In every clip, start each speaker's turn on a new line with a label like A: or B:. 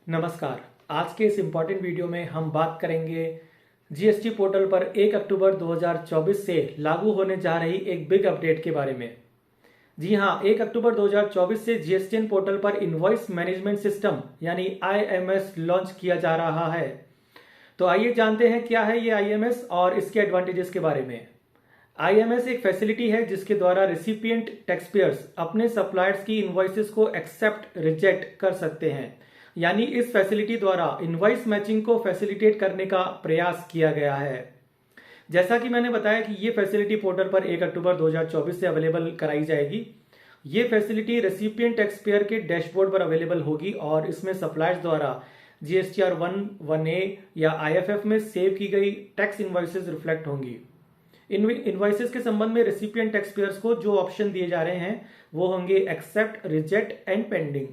A: नमस्कार। आज के इस इम्पॉर्टेंट वीडियो में हम बात करेंगे जीएसटी पोर्टल पर 1 अक्टूबर 2024 से लागू होने जा रही एक बिग अपडेट के बारे में। जी हां, 1 अक्टूबर 2024 से जीएसटीएन पोर्टल पर इनवॉइस मैनेजमेंट सिस्टम यानी आईएमएस लॉन्च किया जा रहा है। तो आइए जानते हैं क्या है ये आईएमएस और इसके एडवांटेजेस के बारे में। आईएमएस एक फैसिलिटी है जिसके द्वारा रेसिपिएंट टैक्सपेयर्स अपने सप्लायर्स की इनवॉइसेस को एक्सेप्ट रिजेक्ट कर सकते हैं। यानी इस फैसिलिटी द्वारा इनवॉइस मैचिंग को फैसिलिटेट करने का प्रयास किया गया है। जैसा कि मैंने बताया कि ये फैसिलिटी पोर्टल पर 1 अक्टूबर 2024 से अवेलेबल कराई जाएगी। ये फैसिलिटी रेसिपिएंट टैक्सपेयर के डैशबोर्ड पर अवेलेबल होगी और इसमें सप्लायर्स द्वारा जीएसटीआर 1(1)A या आईएफएफ में सेव की गई टैक्स इनवॉइसेस रिफ्लेक्ट होंगी। इन इनवॉइसेस के संबंध में रेसिपिएंट टैक्सपेयर्स को जो ऑप्शन दिए जा रहे हैं वो होंगे एक्सेप्ट, रिजेक्ट एंड पेंडिंग।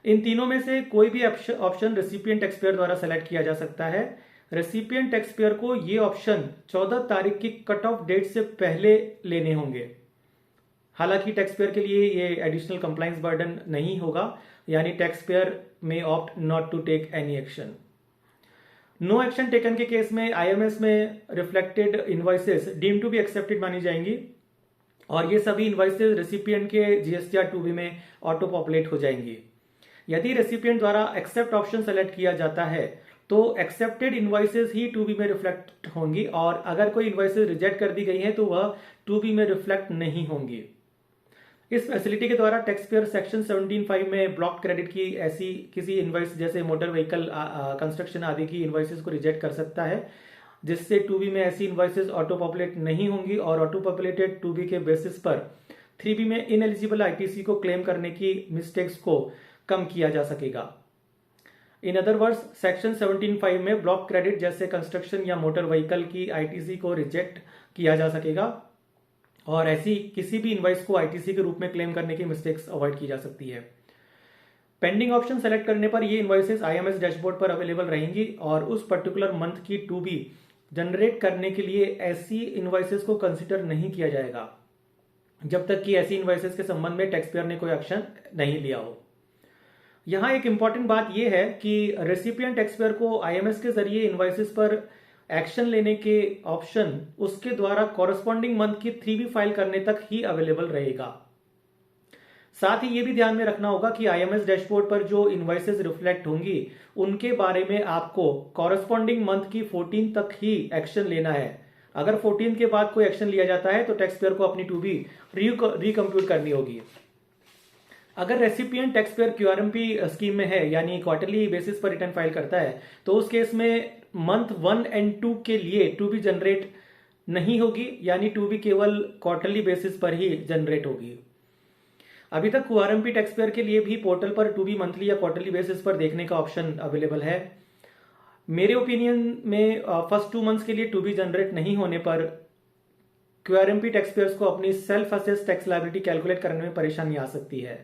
A: इन तीनों में से कोई भी ऑप्शन रेसिपिएंट टैक्सपेयर द्वारा सेलेक्ट किया जा सकता है। रेसिपिएंट टैक्सपेयर को ये ऑप्शन 14 तारीख की कट ऑफ डेट से पहले लेने होंगे। हालांकि टैक्सपेयर के लिए ये एडिशनल कंप्लायंस बर्डन नहीं होगा, यानी टैक्सपेयर में opt not to take any action. No action taken के केस में आईएमएस में reflected invoices deem to be accepted मानी जाएंगी और ये सभी इनवॉइसेस रेसिपिएंट के जीएसटीआर 2B में ऑटो पॉपुलेट हो जाएंगी। यदि रेसिपिएंट द्वारा एक्सेप्ट ऑप्शन सेलेक्ट किया जाता है तो एक्सेप्टेड इनवॉइसेस ही 2B में रिफ्लेक्ट होंगी और अगर कोई इनवॉइसेस रिजेक्ट कर दी गई है तो वह 2B में रिफ्लेक्ट नहीं होंगी। इस फैसिलिटी के द्वारा टैक्सपेयर सेक्शन 17(5) में ब्लॉक क्रेडिट की ऐसी किसी इनवॉइस जैसे मोटर व्हीकल कंस्ट्रक्शन आदि की इनवॉइसेस को रिजेक्ट कर सकता है, जिससे 2B में ऐसी इनवॉइसेस ऑटो पॉपुलेट नहीं होंगी और ऑटो पॉपुलेटेड 2B के बेसिस पर 3B में इनएलिजिबल आईटीसी को क्लेम करने की मिस्टेक्स को कम किया जा सकेगा। इन अदर वर्ड्स, सेक्शन 17(5) में ब्लॉक क्रेडिट जैसे कंस्ट्रक्शन या मोटर व्हीकल की आईटीसी को रिजेक्ट किया जा सकेगा और ऐसी किसी भी इनवॉइस को आईटीसी के रूप में क्लेम करने की मिस्टेक्स अवॉइड की जा सकती है। पेंडिंग ऑप्शन सेलेक्ट करने पर ये इनवॉइसेस आईएमएस डैशबोर्ड पर अवेलेबल रहेंगी और उस पर्टिकुलर मंथ की 2B जनरेट करने के लिए ऐसी इनवॉइसेस को कंसिडर नहीं किया जाएगा जब तक कि ऐसी इनवॉइसेस के संबंध में टैक्सपेयर ने कोई एक्शन नहीं लिया हो। यहां एक इंपॉर्टेंट बात यह है कि रेसिपिएंट टैक्सपेयर को आईएमएस के जरिए इनवॉइसेस पर एक्शन लेने के ऑप्शन उसके द्वारा कॉरेस्पॉन्डिंग मंथ की 3B फाइल करने तक ही अवेलेबल रहेगा। साथ ही यह भी ध्यान में रखना होगा कि आईएमएस डैशबोर्ड पर जो इनवॉइसेस रिफ्लेक्ट होंगी उनके बारे में आपको कॉरेस्पॉन्डिंग मंथ की 14 तक ही एक्शन लेना है। अगर 14 के बाद कोई एक्शन लिया जाता है तो टैक्सपेयर को अपनी 2B रिकम्प्यूट करनी होगी। अगर रेसिपिएंट टैक्सपेयर क्यूआरएमपी स्कीम में है यानी क्वार्टरली बेसिस पर रिटर्न फाइल करता है तो उस केस में मंथ 1 और 2 के लिए 2B जनरेट नहीं होगी, यानी 2B केवल क्वार्टरली बेसिस पर ही जनरेट होगी। अभी तक क्यूआरएमपी टैक्सपेयर के लिए भी पोर्टल पर 2B मंथली या क्वार्टरली बेसिस पर देखने का ऑप्शन अवेलेबल है। मेरे ओपिनियन में फर्स्ट 2 मंथ्स के लिए 2B जनरेट नहीं होने पर क्यूआरएमपी टैक्सपेयर्स को अपनी self assess tax liability calculate करने में परेशानी आ सकती है।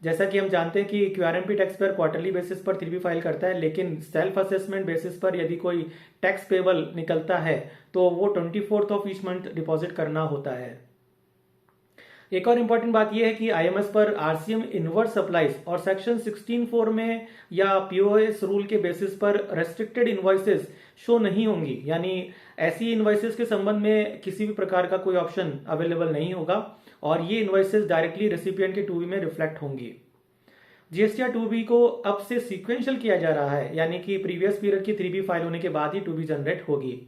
A: जैसा कि हम जानते हैं कि क्यूआरएमपी टैक्सपेयर क्वार्टरली बेसिस पर 3B फाइल करता है, लेकिन सेल्फ असेसमेंट बेसिस पर यदि कोई टैक्स पेबल निकलता है तो वो 24th of each month deposit करना होता है। एक और इंपॉर्टेंट बात यह है कि आईएमएस पर आरसीएम इनवर्ट सप्लाईज और सेक्शन 16(4) में या पीओएस रूल के बेसिस पर रेस्ट्रिक्टेड इनवॉइसेस शो नहीं होंगी, यानी ऐसी इनवॉइसेस के संबंध में किसी भी प्रकार का कोई ऑप्शन अवेलेबल नहीं होगा और ये इनवॉइसेस डायरेक्टली रेसिपिएंट के 2B में रिफ्लेक्ट होंगी। जीएसटीआर 2B को अब से सीक्वेंशियल किया जा रहा है, यानी कि प्रीवियस पीरियड की 3B फाइल होने के बाद ही 2B जनरेट होगी।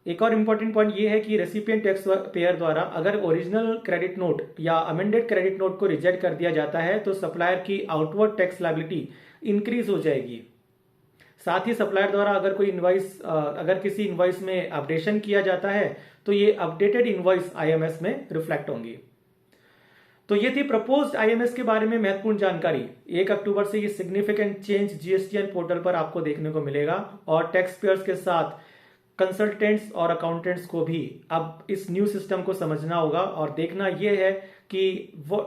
A: एक और इंपॉर्टेंट पॉइंट ये है कि रेसिपिएंट टैक्स पेयर द्वारा अगर ओरिजिनल क्रेडिट नोट या अमेंडेड क्रेडिट नोट को रिजेक्ट कर दिया जाता है तो सप्लायर की आउटवर्ड टैक्स लायबिलिटी इंक्रीज हो जाएगी। साथ ही सप्लायर द्वारा अगर किसी इनवॉइस में अपडेशन किया जाता है तो ये अपडेटेड इनवॉइस आईएमएस में रिफ्लेक्ट होंगी। तो ये थी प्रपोज्ड आईएमएस के बारे में महत्वपूर्ण जानकारी। 1 अक्टूबर से ये सिग्निफिकेंट चेंज जीएसटीएन पोर्टल पर आपको देखने को मिलेगा और टैक्स पेयर्स के साथ कंसल्टेंट्स और अकाउंटेंट्स को भी अब इस न्यू सिस्टम को समझना होगा और देखना यह है कि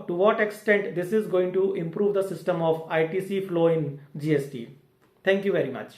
A: to what extent this is going to improve the system of ITC flow in GST. Thank you very much.